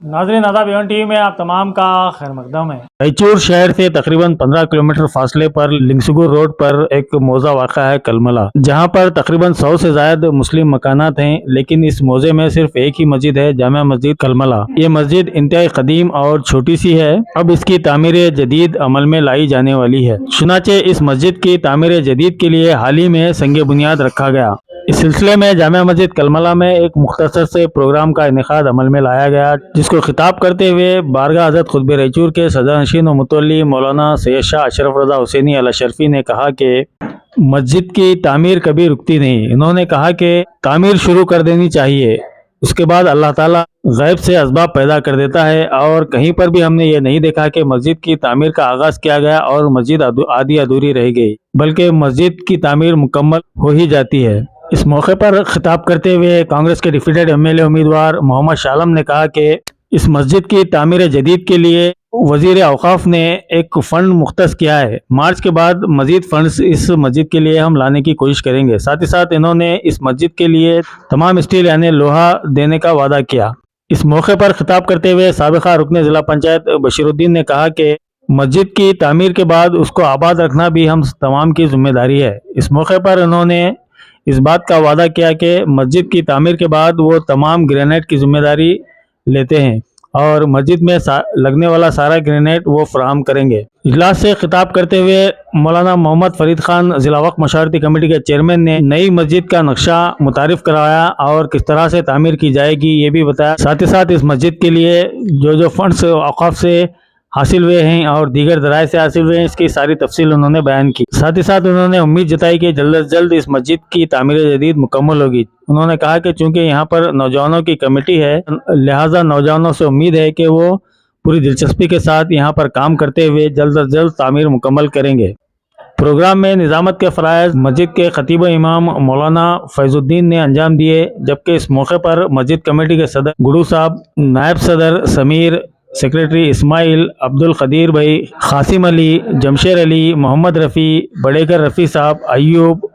नाज़रीन आदाब, Avon TV में आप तमाम का खैर मकदम है। रायचूर शहर से तकरीबन 15 किलोमीटर फासले पर लिंगसुगुर रोड पर एक मौजा वाक़ा है कलमला, जहां पर तकरीबन 100 से ज्यादा मुस्लिम मकानात हैं, लेकिन इस मौजे में सिर्फ एक ही मस्जिद है, जामा मस्जिद कलमला। ये मस्जिद इंतहाई कदीम और छोटी सी है। अब इसकी तामीर जदीद अमल में लाई जाने वाली है। चुनाचे इस मस्जिद की तामीर जदीद के लिए हाल ही में संग बुनियाद रखा गया। इस सिलसिले में जामा मस्जिद कलमला में एक मुख्तसर से प्रोग्राम का इनेकाद अमल में लाया गया, जिसको खिताब करते हुए बारगाह हज़रत खुतबे रायचूर के सदर नशीन व मुतवल्ली मौलाना सैयद शाह अशरफ रज़ा हुसैनी अल अशरफी ने कहा कि मस्जिद की तामीर कभी रुकती नहीं। इन्होंने कहा कि तामीर शुरू कर देनी चाहिए, उसके बाद अल्लाह ताला गैब से असबाब पैदा कर देता है। और कहीं पर भी हमने ये नहीं देखा कि मस्जिद की तामीर का आगाज किया गया और मस्जिद आधी अधूरी रह गई, बल्कि मस्जिद की तामीर मुकम्मल हो ही जाती है। इस मौके पर खिताब करते हुए कांग्रेस के डिप्टी एमएलए उम्मीदवार मोहम्मद शाह आलम ने कहा कि इस मस्जिद की तामीर जदीद के लिए वजीर औकाफ ने एक फंड मुख्तस किया है। मार्च के बाद मजीद फंड्स इस मस्जिद के लिए हम लाने की कोशिश करेंगे। साथ ही साथ इन्होंने इस मस्जिद के लिए तमाम स्टील यानी लोहा देने का वादा किया। इस मौके पर खिताब करते हुए साबिका रुकने जिला पंचायत बशीरुद्दीन ने कहा कि मस्जिद की तामीर के बाद उसको आबाद रखना भी हम तमाम की जिम्मेदारी है। इस मौके पर उन्होंने इस बात का वादा किया कि मस्जिद की तामीर के बाद वो तमाम ग्रेनेड की जिम्मेदारी लेते हैं और मस्जिद में लगने वाला सारा ग्रेनेड वो फराहम करेंगे। इजलास से खिताब करते हुए मौलाना मोहम्मद फरीद खान जिला वक्फ मशावरती कमेटी के चेयरमैन ने नई मस्जिद का नक्शा मुतारिफ कराया और किस तरह से तामीर की जाएगी ये भी बताया। साथ ही साथ इस मस्जिद के लिए जो फंड्स औकाफ से हासिल हुए हैं और दीगर दराय से हासिल हुए हैं, इसकी सारी तफसील उन्होंने बयान की। साथ ही साथ उन्होंने उम्मीद जताई कि जल्द से जल्द इस मस्जिद की तामीर जदीद मुकम्मल होगी। उन्होंने कहा कि चूंकि यहाँ पर नौजवानों की कमेटी है, लिहाजा नौजवानों से उम्मीद है कि वो पूरी दिलचस्पी के साथ यहाँ पर काम करते हुए जल्द से जल्द तामीर मुकम्मल करेंगे। प्रोग्राम में निजामत के फ़राइज़ मस्जिद के खतीब इमाम मौलाना फैजुद्दीन ने अंजाम दिए, जबकि इस मौके पर मस्जिद कमेटी के सदर गुडू साहब, नायब सदर समीर, सेक्रेटरी इस्माइल, अब्दुल कदीर भाई, खासिम अली, जमशेर अली, मोहम्मद रफ़ी, बड़ेकर रफ़ी साहब, अयूब,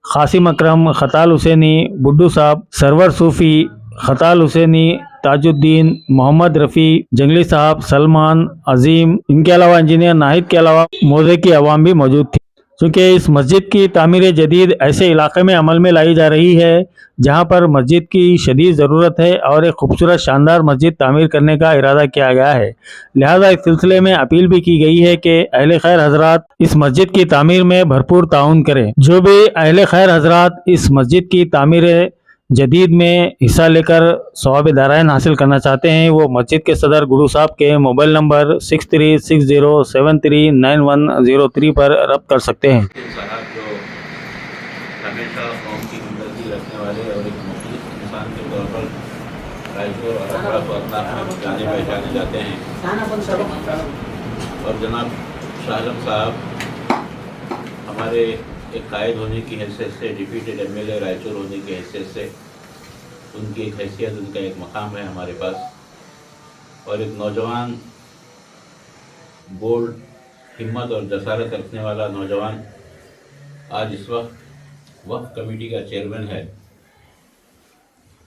खासिम अकरम, खताल हुसैनी, बुड्डू साहब, सरवर सूफ़ी, खताल हुसैनी, ताजुद्दीन, मोहम्मद रफ़ी, जंगली साहब, सलमान, अजीम, इनके अलावा इंजीनियर नाहिद के अलावा मौजे की आवाम भी मौजूद थी। चूँकि इस मस्जिद की तामीर जदीद ऐसे इलाके में अमल में लाई जा रही है जहाँ पर मस्जिद की शदीद ज़रूरत है और एक खूबसूरत शानदार मस्जिद तामीर करने का इरादा किया गया है। लिहाजा इस सिलसिले में अपील भी की गई है कि अहले खैर हजरात इस मस्जिद की तामीर में भरपूर ताउन करें। जो भी अहले खैर हजरात इस मस्जिद की तामीर जदीद में हिस्सा लेकर सवाब दारायन हासिल करना चाहते हैं, वो मस्जिद के सदर गुरु साहब के मोबाइल नंबर 6360739103 पर रब्त कर सकते हैं। साहब जो हमेशा कौम की हमदर्दी रखने वाले और एक मुखलिस इंसान के तौर पर रायचूर और अगरा को अपना जाने पहचाने जाते हैं, और जनाब शाह आलम साहब हमारे एक कायद होने की हैसियत से, डिप्टी एमएलए रायचूर होने की हैसियत से उनकी एक हैसियत, उनका एक मकाम है हमारे पास। और एक नौजवान बोल्ड हिम्मत और जसारत रखने वाला नौजवान आज इस वक्त कमेटी का चेयरमैन है।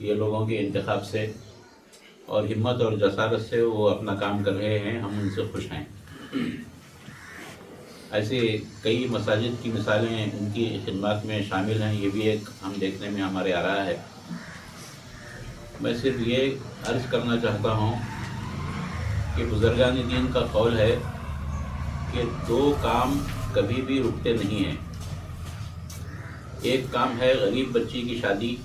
ये लोगों के इंतखाब से और हिम्मत और जसारत से वो अपना काम कर रहे हैं, हम उनसे खुश हैं। ऐसे कई मसाजिद की मिसालें उनकी खिदमत में शामिल हैं, ये भी एक हम देखने में हमारे आ रहा है। मैं सिर्फ ये अर्ज़ करना चाहता हूँ कि बुज़ुर्गान दीन का कौल है कि दो काम कभी भी रुकते नहीं हैं। एक काम है गरीब बच्ची की शादी,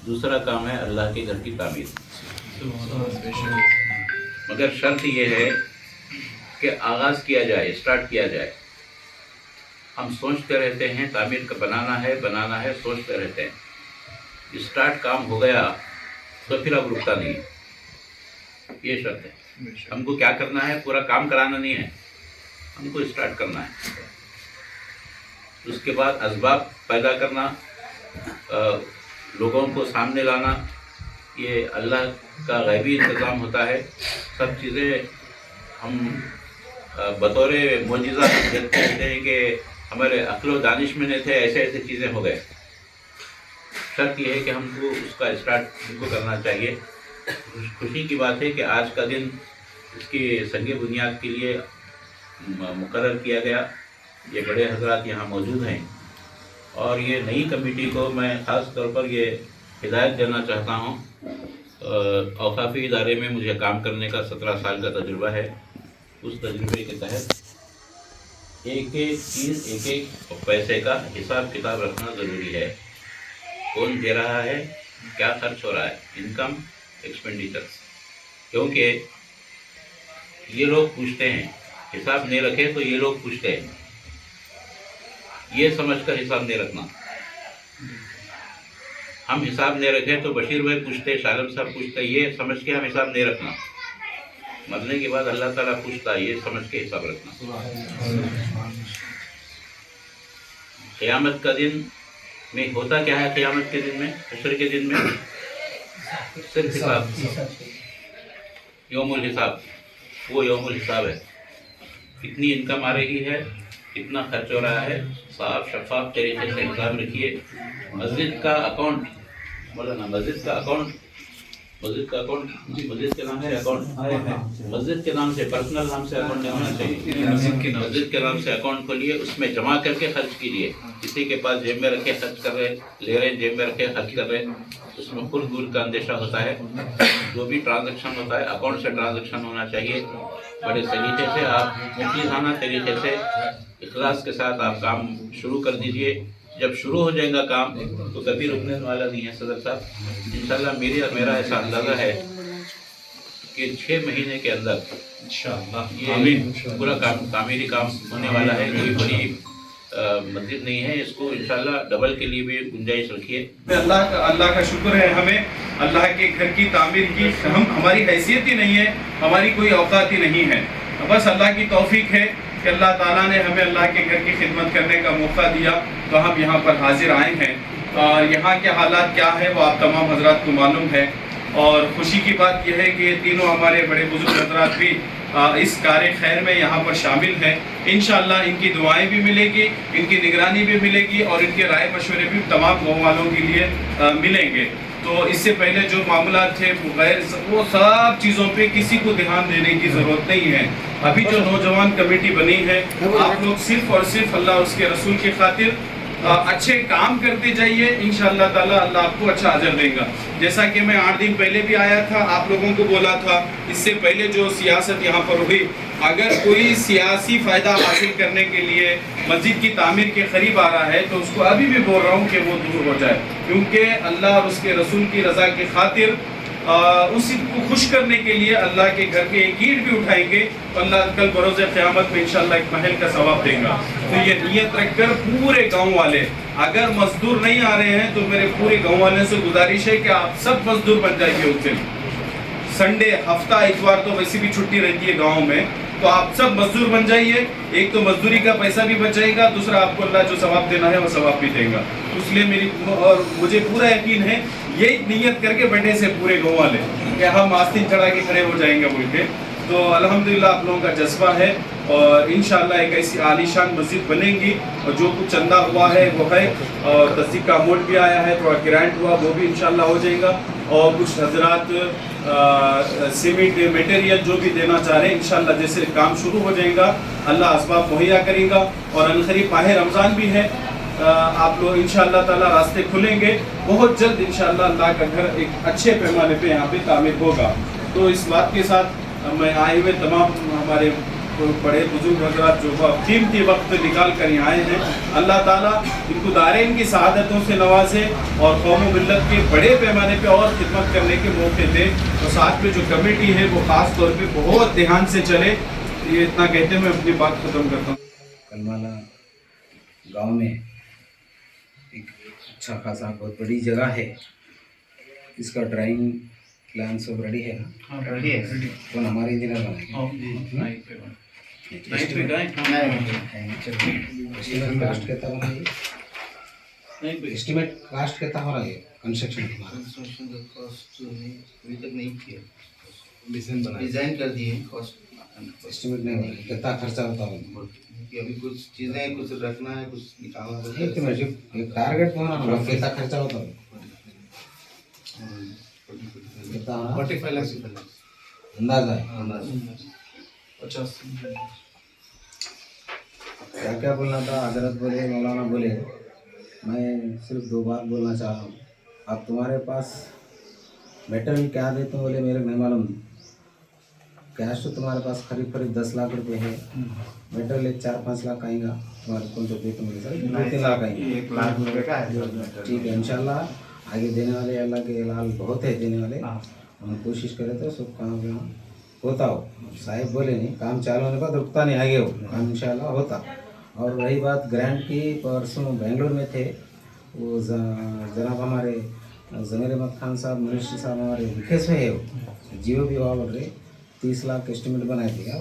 दूसरा काम है अल्लाह के घर की तामीर। मगर शर्त ये है कि आगाज़ किया जाए, स्टार्ट किया जाए। हम सोचते रहते हैं तामीर का बनाना है, सोचते रहते हैं। स्टार्ट काम हो गया तो फिर अब रुकता नहीं, ये शर्त है। हमको क्या करना है, पूरा काम कराना नहीं है, हमको स्टार्ट करना है। उसके बाद असबाब पैदा करना, लोगों को सामने लाना, ये अल्लाह का गैबी इंतज़ाम होता है। सब चीज़ें हम बतौर मोजिज़ा देखते रहते हैं कि हमारे अक्ल व दानिश में नहीं थे, ऐसे ऐसे चीज़ें हो गए। शर्त यह है कि हमको उसका स्टार्ट हमको करना चाहिए। खुशी की बात है कि आज का दिन इसकी संग बुनियाद के लिए मुकर्रर किया गया। ये बड़े हजरात यहाँ मौजूद हैं और ये नई कमेटी को मैं ख़ास तौर पर ये हिदायत देना चाहता हूँ। औकाफ़ी इदारे में मुझे काम करने का 17 साल का तजुर्बा है। उस तजुर्बे के तहत एक एक चीज़, एक एक पैसे का हिसाब किताब रखना ज़रूरी है। कौन दे रहा है, क्या खर्च हो रहा है, इनकम एक्सपेंडिचर्स, क्योंकि ये लोग पूछते हैं। हिसाब नहीं रखे तो ये लोग पूछते हैं। ये समझकर हिसाब नहीं रखना। हम हिसाब नहीं रखे तो बशीर भाई पूछते, शालम साहब पूछते, ये समझ के हम हिसाब नहीं रखना। मरने के बाद अल्लाह ताला पूछता है, ये समझ के हिसाब रखना। क़यामत का दिन में होता क्या है? क़यामत के दिन में, हश्र के दिन में सिर्फ हिसाब, यौमुल हिसाब, वो यौमुल हिसाब है। कितनी इनकम आ रही है, कितना खर्च हो रहा है, साफ शफाफ तरीके से हिसाब रखिए। मस्जिद का अकाउंट, बोला ना, मस्जिद का अकाउंट मस्जिद के नाम से अकाउंट, मस्जिद के नाम से, पर्सनल नाम से अकाउंट नहीं होना चाहिए। मस्जिद के नाम से अकाउंट खोलिए, उसमें जमा करके खर्च कीजिए। किसी के पास जेब में रखे खर्च कर रहे, ले रहे, जेब में रखे खर्च कर रहे, उसमें कुल गुल का अंदेशा होता है। जो भी ट्रांजैक्शन होता है अकाउंट से ट्रांजैक्शन होना चाहिए। बड़े तरीके से आप मुफ्तीजाना तरीके से इखलास के साथ आप काम शुरू कर दीजिए। जब शुरू हो जाएगा काम तो कभी रुकने वाला नहीं है सदर साहब। इंशाल्लाह मेरा ऐसा अंदाज़ा है कि 6 महीने के अंदर इंशाल्लाह ये पूरा तामीरी काम होने वाला है। कोई बड़ी मस्जिद नहीं है, इसको इंशाल्लाह डबल के लिए भी गुंजाइश रखिए। अल्लाह का शुक्र है, हमें अल्लाह के घर की तामीर की हमारी हैसियत ही नहीं है, हमारी कोई औकात ही नहीं है। बस अल्लाह की तौफीक है कि अल्लाह ताला ने हमें अल्लाह के घर की खिदमत करने का मौका दिया, तो हम यहाँ पर हाजिर आए हैं। और यहाँ के हालात क्या है वो आप तमाम हजरात को मालूम है। और खुशी की बात यह है कि तीनों हमारे बड़े बुजुर्ग हजरात भी इस कार्य खैर में यहाँ पर शामिल हैं। इंशाअल्लाह इनकी दुआएं भी मिलेगी, इनकी निगरानी भी मिलेगी और इनके राय मशवरे भी तमाम गाँव वालों के लिए मिलेंगे। तो इससे पहले जो मामला थे वो सब चीज़ों पे किसी को ध्यान देने की ज़रूरत नहीं है। अभी जो नौजवान कमेटी बनी है, आप लोग सिर्फ और सिर्फ अल्लाह उसके रसूल की खातिर अच्छे काम करते जाइए। इंशाअल्लाह ताला अल्लाह आपको अच्छा अजर देगा। जैसा कि मैं 8 दिन पहले भी आया था, आप लोगों को बोला था, इससे पहले जो सियासत यहाँ पर हुई, अगर कोई सियासी फ़ायदा हासिल करने के लिए मस्जिद की तामीर के करीब आ रहा है तो उसको अभी भी बोल रहा हूँ कि वो दूर हो जाए, क्योंकि अल्लाह और उसके रसूल की रज़ा की खातिर उसी को खुश करने के लिए अल्लाह के घर के एक ईंट भी उठाएंगे तो अल्लाह कल बरोज़ क़यामत में इंशाअल्लाह एक महल का सवाब देगा। तो ये नियत रखकर पूरे गांव वाले, अगर मजदूर नहीं आ रहे हैं तो मेरे पूरे गांव वाले से गुजारिश है कि आप सब मजदूर बन जाइए उस दिन। संडे, हफ्ता, इतवार तो वैसे भी छुट्टी रहती है गाँव में, तो आप सब मजदूर बन जाइए। एक तो मजदूरी का पैसा भी बच जाएगा, दूसरा आपको अल्लाह जो सवाब देना है वो सवाब भी देगा। इसलिए मेरी और मुझे पूरा यकीन है, यही नियत करके बैठे से पूरे गाँव वाले कि हम आस्तीन चढ़ा के खड़े हो जाएंगे बोल के। तो अल्हम्दुलिल्लाह आप लोगों का जज्बा है और इंशाअल्लाह एक ऐसी आलीशान मस्जिद बनेगी। और जो कुछ चंदा हुआ है वो है, और तस्दीक का अमाउंट भी आया है, थोड़ा ग्रांट हुआ वो भी इंशाअल्लाह हो जाएगा। और कुछ हजरात सीमेंट मटेरियल जो भी देना चाह रहे हैं, इंशाअल्लाह जैसे काम शुरू हो जाएगा अल्लाह असबाब मुहैया करेगा। और अलखरीब माह रमज़ान भी है, आप लोग इंशाअल्लाह ताला रास्ते खुलेंगे बहुत जल्द। इंशाअल्लाह अल्लाह का घर एक अच्छे पैमाने पे यहाँ पे तामीर होगा। तो इस बात के साथ मैं आए हुए तमाम हमारे बड़े बुजुर्ग हजरात जो कीमती वक्त निकाल कर यहाँ आए हैं, अल्लाह ताला इनको दारेन की शहादतों से नवाजे और कौम मिल्लत के बड़े पैमाने पे और खिदमत करने के मौके थे। तो साथ में जो कमेटी है वो ख़ास तौर पे बहुत ध्यान से चले। ये इतना कहते मैं अपनी बात ख़त्म करता हूँ। कलमाला गांव में एक अच्छा खासा बहुत बड़ी जगह है, इसका ड्राइंग प्लान सब रेडी है ना? हाँ रेडी है। कौन हमारे इंजीनियर बनाएंगे? एस्टिमेट कास्ट कितना हो रहा है कंस्ट्रक्शन तुम्हारा? कंस्ट्रक्शन का कॉस्ट अभी तक नहीं किया, डिजाइन डिज़ाइन कर दिए हैं, कॉस्ट एस्टिमेट नहीं हुआ, कितना खर्चा होता होगा? कि अभी कुछ चीज़ें कुछ रखना है, कुछ निकालना है। एक मिनट, एक टारगेट होना ना, कितना खर्चा होता होगा? कितना हो रहा? 45 लाख से अंदाजा है। अंदाज 50। क्या क्या बोलना था? हजरत बोले, मौलाना बोले, मैं सिर्फ 2 बात बोलना चाह रहा हूँ। अब तुम्हारे पास मेटेरियल क्या देते हो बोले मेरे को नहीं मालूम। कैश तो तुम्हारे पास करीब 10 लाख रुपए है। मेटेरियल एक 4-5 लाख आएगा तुम्हारे को जो देते मेरे सर 2-3 लाख आएंगे। 1 लाख रुपए का है। ठीक है, इंशाल्लाह आगे देने वाले अल्लाह के लाल बहुत है देने वाले। हम कोशिश करें तो सब काम होता हो। साहिब बोले नहीं, काम चालू होने के बाद रुकता नहीं, आगे हो काम इंशाल्लाह होता। और रही बात ग्रांट की, परसों बेंगलुरु में थे वो जनाब हमारे ज़मीर अहमद खान साहब मिनिस्टर साहब हमारे लिखे से है वो जियो भी हुआ बोल रहे 30 लाख एस्टिमेट बनाए थे क्या?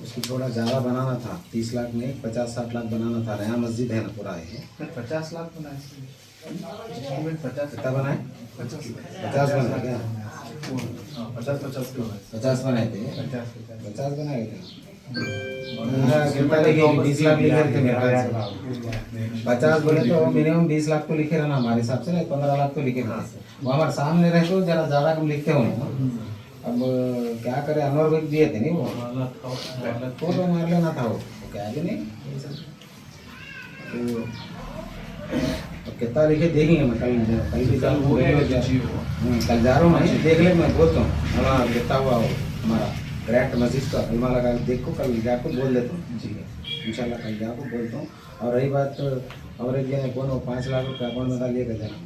उसको थोड़ा ज़्यादा बनाना था, 30 लाख नहीं 50-60 लाख बनाना था। नया मस्जिद है ना पूरा है। 50 लाख बनाए 50 कितना बनाए? 50 बनाए क्या? 50 बनाए थे। 50 बनाए थे। कितना लिखे? 20 लाख लिखे थे मेरे ख्याल से। 50 बोले तो मिनिमम 20 लाख तो लिखे रहना हमारे हिसाब से, नहीं 15 लाख तो लिखे रहते। वो हमारे सामने रहे तो जरा ज़्यादा कम लिखते हो ना। अब क्या करे, अनवर भाई दिए थे नहीं वो तो मार लेना था वो क्या भी नहीं। तो कितना लिखे देखेंगे। मैं कल भी कल जा रहा हूँ, मैं देख ले, मैं बोलता हूँ हाँ कितना हुआ वो हमारा ग्रैंड मस्जिद का फिल्मा लगा देखो, कल जाकर बोल देता हूँ। ठीक है इंशाल्लाह कल जाकर बोलता हूँ। और रही बात और एक जने कौन 5 लाख रुपये अकाउंट में डालिए का जाना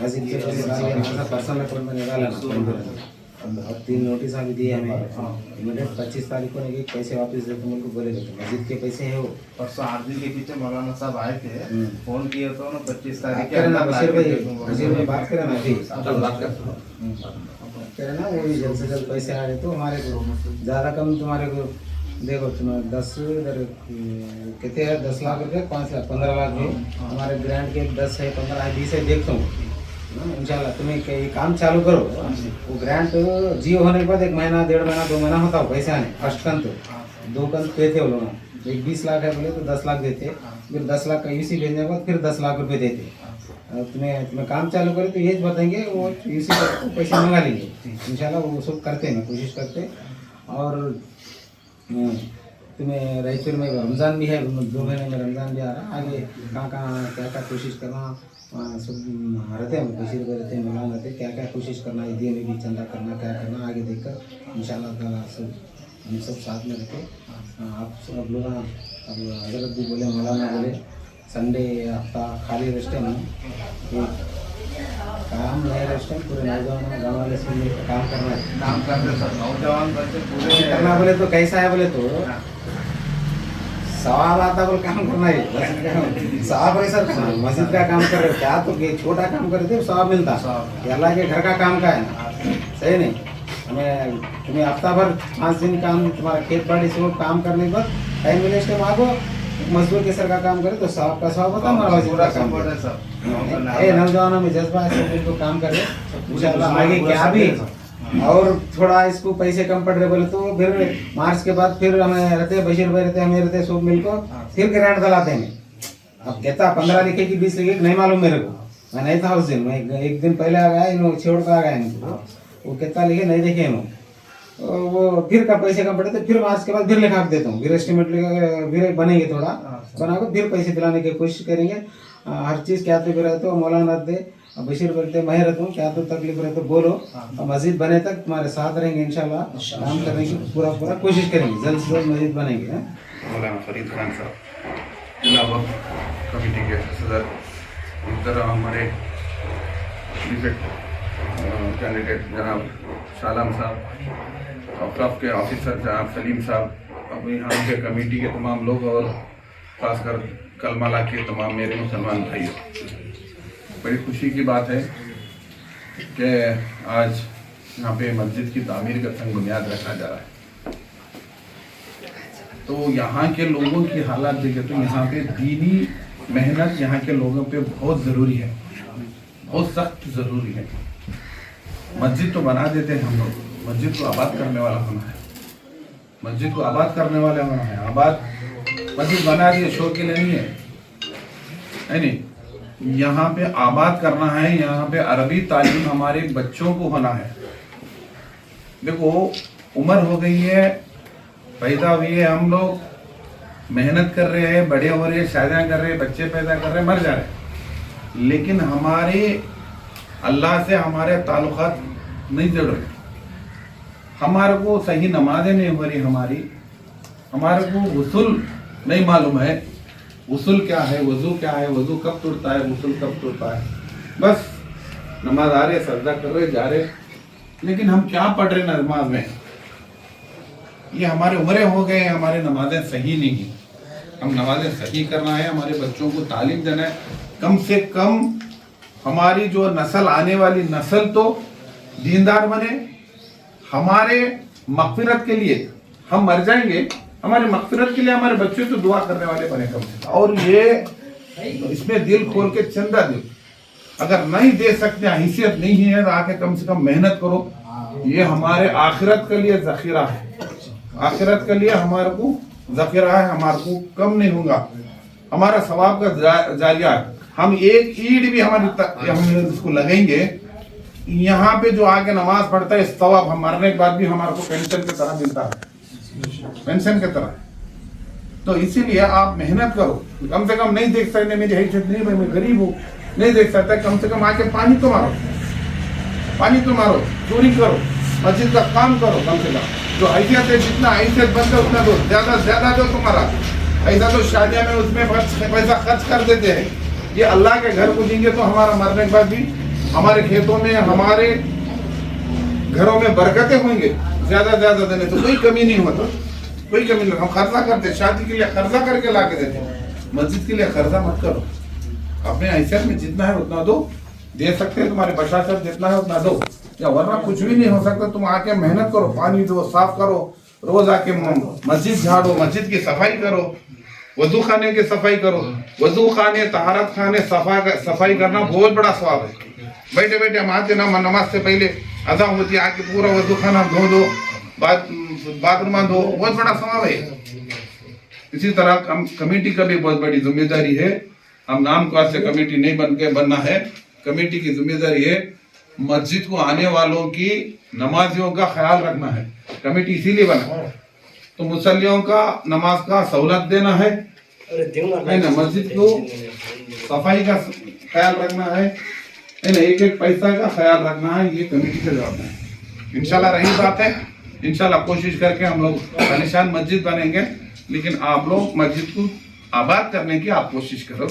मस्जिद से पैसे डालिए पर्सनल अकाउंट में निकालना। और 3 नोटिस अभी दिए हमें इमीडिएट 25 तारीख को नहीं पैसे वापस दे तो मुझको बोले मस्जिद के पैसे हैं वो। परसों 8 दिन के पीछे मौलाना साहब आए थे, फोन किए तो ना 25 तारीख के ना बशीर भाई अंदर बात करें ना अभी करें ना वो जल्द से जल्द पैसे आ रहे तो हमारे को ज़्यादा कम तुम्हारे को देखो तुम्हें 10 इधर कितने है 10 लाख रुपये 5 लाख 15 लाख है हमारे ग्रांट के 10 है 15 है 20 है देखता हूँ इंशाल्लाह। तुम्हें ये काम चालू करो वो ग्रांट जियो होने के बाद 1 महीना 1.5 महीना 2 महीना होता हो पैसे आने। फर्स्ट कंत 2 कंत देते वो लोग। एक 20 लाख है बोले तो 10 लाख देते, फिर 10 लाख का यूसी भेजने के बाद फिर 10 लाख रुपए देते। तुम्हें काम चालू करे तो ये बताएंगे वो यूसी को पैसे मंगा लेंगे इंशाल्लाह। वो सब करते हैं कोशिश करते। और तुम्हें रायचूर में रमज़ान भी है 2 महीने में रमज़ान भी आ रहा है। आगे कहाँ क्या क्या कोशिश करना सब रहते हैं बशीर भाई रहते हैं मौलाना रहते क्या क्या कोशिश करना ईदी में भी चंदा करना क्या करना आगे देखकर इंशाल्लाह ताला सब हम सब साथ में रहते। आप सब लोग अब हजरत भी बोले मौलाना बोले संडे हफ्ता खाली रेस्ट है नहीं काम नहीं रेस्ट है पूरे नौजवान गाँव वाले से काम करना है। काम करते सब नौजवान बच्चे पूरे करना बोले तो कैसा है बोले तो सवाल आता बोल काम करना है साहब है सर मस्जिद का काम कर रहे हो क्या तो छोटा काम कर रहे थे सवाब मिलता अल्लाह के घर का काम का है ना सही नहीं। हमें तुम्हें हफ्ता भर 5 दिन काम तुम्हारा खेत बाड़ी से काम करने के बाद टाइम मिले इसके मांगो मजदूर के सर का काम करे तो साहब का सवाब होता हमारा मस्जिद का काम है। नौजवानों में जज्बा है सब काम करे इंशाल्लाह आगे क्या भी और थोड़ा इसको पैसे कम पड़ रहे बोले तो फिर मार्च के बाद फिर हमें रहते बशीर भाई रहते हमें रहते सब मिलकर फिर ग्रांट दिलाते हैं। अब कहता 15 लिखे कि 20 लिखे नहीं मालूम मेरे को, मैं नहीं था उस दिन, मैं एक दिन पहले आ गया इन छोड़ कर आ गया इनको वो कितना लिखे नहीं देखे इन वो फिर का पैसे कम पड़े तो फिर मार्च के बाद फिर लिखा देता हूँ फिर एस्टिमेट फिर बनेंगे थोड़ा बनाकर फिर पैसे दिलाने की कोशिश करेंगे। हर चीज़ क्या तो रहे तो मौलाना दे बशीर बोलते मैं रहता हूँ क्या तो तकलीफ रहे तो बोलो मस्जिद बने तक तुम्हारे साथ रहेंगे इंशाल्लाह। काम करने की पूरा कोशिश करेंगे जल्द से जल्द मस्जिद बनेंगे। मौलाना फरीद खान साहब जिला वक्फ कमेटी के सदर, इस तरह हमारे कैंडिडेट जनाब शालाम साहब, औक़ाफ़ के ऑफिसर जनाब सलीम साहब, अब यहाँ के कमेटी के तमाम लोग और ख़ासकर कलमाला के तमाम मेरे मुसलमान भाइयों, बड़ी खुशी की बात है कि आज यहाँ पे मस्जिद की तामीर का संग बुनियाद रखा जा रहा है। तो यहाँ के लोगों की हालात देखें तो यहाँ पे दीनी मेहनत यहाँ के लोगों पे बहुत ज़रूरी है, बहुत सख्त ज़रूरी है। मस्जिद तो बना देते हैं हम लोग, मस्जिद को आबाद करने वाला होना है, मस्जिद को आबाद करने वाले होना है। आबाद मस्जिद बना दिए शो के लिए नहीं है नहीं। यहाँ पे आबाद करना है, यहाँ पे अरबी तालीम हमारे बच्चों को होना है। देखो उम्र हो गई है, पैदा हुई है, हम लोग मेहनत कर रहे हैं, बड़े हो रहे हैं, शादियाँ कर रहे हैं, बच्चे पैदा कर रहे हैं, मर जा रहे हैं, लेकिन हमारे अल्लाह से हमारे ताल्लुकात नहीं जुड़ रहे। हमारे को सही नमाजें नहीं हो रही, हमारे को गुस्ल नहीं मालूम है, गुस्ल क्या है, वजू क्या है, वजू कब टूटता है, गुस्ल कब टूटता है। बस नमाज आ रहे, सजदा कर रहे, जा रहे, लेकिन हम क्या पढ़ रहे नमाज में? ये हमारे उम्रें हो गए, हमारे नमाजें सही नहीं है। हम नमाजें सही करना है, हमारे बच्चों को तालीम देना है। कम से कम हमारी जो नस्ल, आने वाली नस्ल तो दीनदार बने। हमारे मगफिरत के लिए, हम मर जाएंगे, हमारे मगफिरत के लिए हमारे बच्चे तो दुआ करने वाले बने कम से कम। और ये इसमें दिल खोल के चंदा दो, अगर नहीं दे सकते, हैसियत नहीं है तो आके कम से कम मेहनत करो। ये हमारे आखिरत के लिए जखीरा है, आखिरत के लिए हमारे को जखीरा है, हमारे को कम नहीं होगा। हमारा सवाब का जारिया, हम एक ईद भी हम इसको लगेंगे, यहाँ पे जो आके नमाज पढ़ता है, इस सवाब हम मरने के बाद भी हमारे को पेंशन की तरह मिलता है, पेंशन की तरह। तो इसीलिए आप मेहनत करो। कम से कम नहीं देख सकते, मेरी हैसियत नहीं, मैं गरीब हूँ, नहीं देख सकता, कम से कम आके पानी तो मारो, पानी तो मारो, चोरी करो, मस्जिद का काम करो। कम से कम जो हैसियत है, जितना हैसियत बनता है उतना दो, ज्यादा से ज्यादा दो तुम्हारा। ऐसा तो शादियां में उसमें पैसा खर्च कर देते हैं, ये अल्लाह के घर को देंगे तो हमारा मरने के बाद भी हमारे खेतों में, हमारे घरों में बरकतें होंगे। ज्यादा ज्यादा देने तो कोई कमी नहीं होता, कोई कमी नहीं। हम खर्चा करते, शादी के लिए खर्चा करके ला के देते, मस्जिद के लिए खर्चा मत करो। अपने हैसियत में जितना है उतना दो, दे सकते हैं, तुम्हारे बशाशत जितना है उतना दो, या वरना कुछ भी नहीं हो सकता। तुम आके मेहनत करो, पानी दो, साफ करो, रोज आके मस्जिद झाड़ो, मस्जिद की सफाई करो, वजू खाने की सफाई करो। वजू खाने, तहारत खाने, सफाई करना बहुत बड़ा सवाब है। बैठे बैठे हम आते ना, नमाज से पहले अदा होती है, आके पूरा वजू खाना धो दो, बाथरूम धो, बहुत बड़ा सवाब है। इसी तरह हम कमेटी का भी बहुत बड़ी जिम्मेदारी है। हम नाम काज से कमेटी नहीं बनना है, कमेटी की जिम्मेदारी है मस्जिद को आने वालों की, नमाजियों का ख्याल रखना है। कमेटी इसीलिए बना तो मुसल्लियों का नमाज का सहूलत देना है ना, मस्जिद को सफाई का ख्याल रखना है ना, एक एक पैसा का ख्याल रखना है, ये कमेटी का जवाब है। इंशाल्लाह रही बात है, इंशाल्लाह कोशिश करके हम लोग आलीशान मस्जिद बनेंगे, लेकिन आप लोग मस्जिद को आबाद करने की आप कोशिश करो।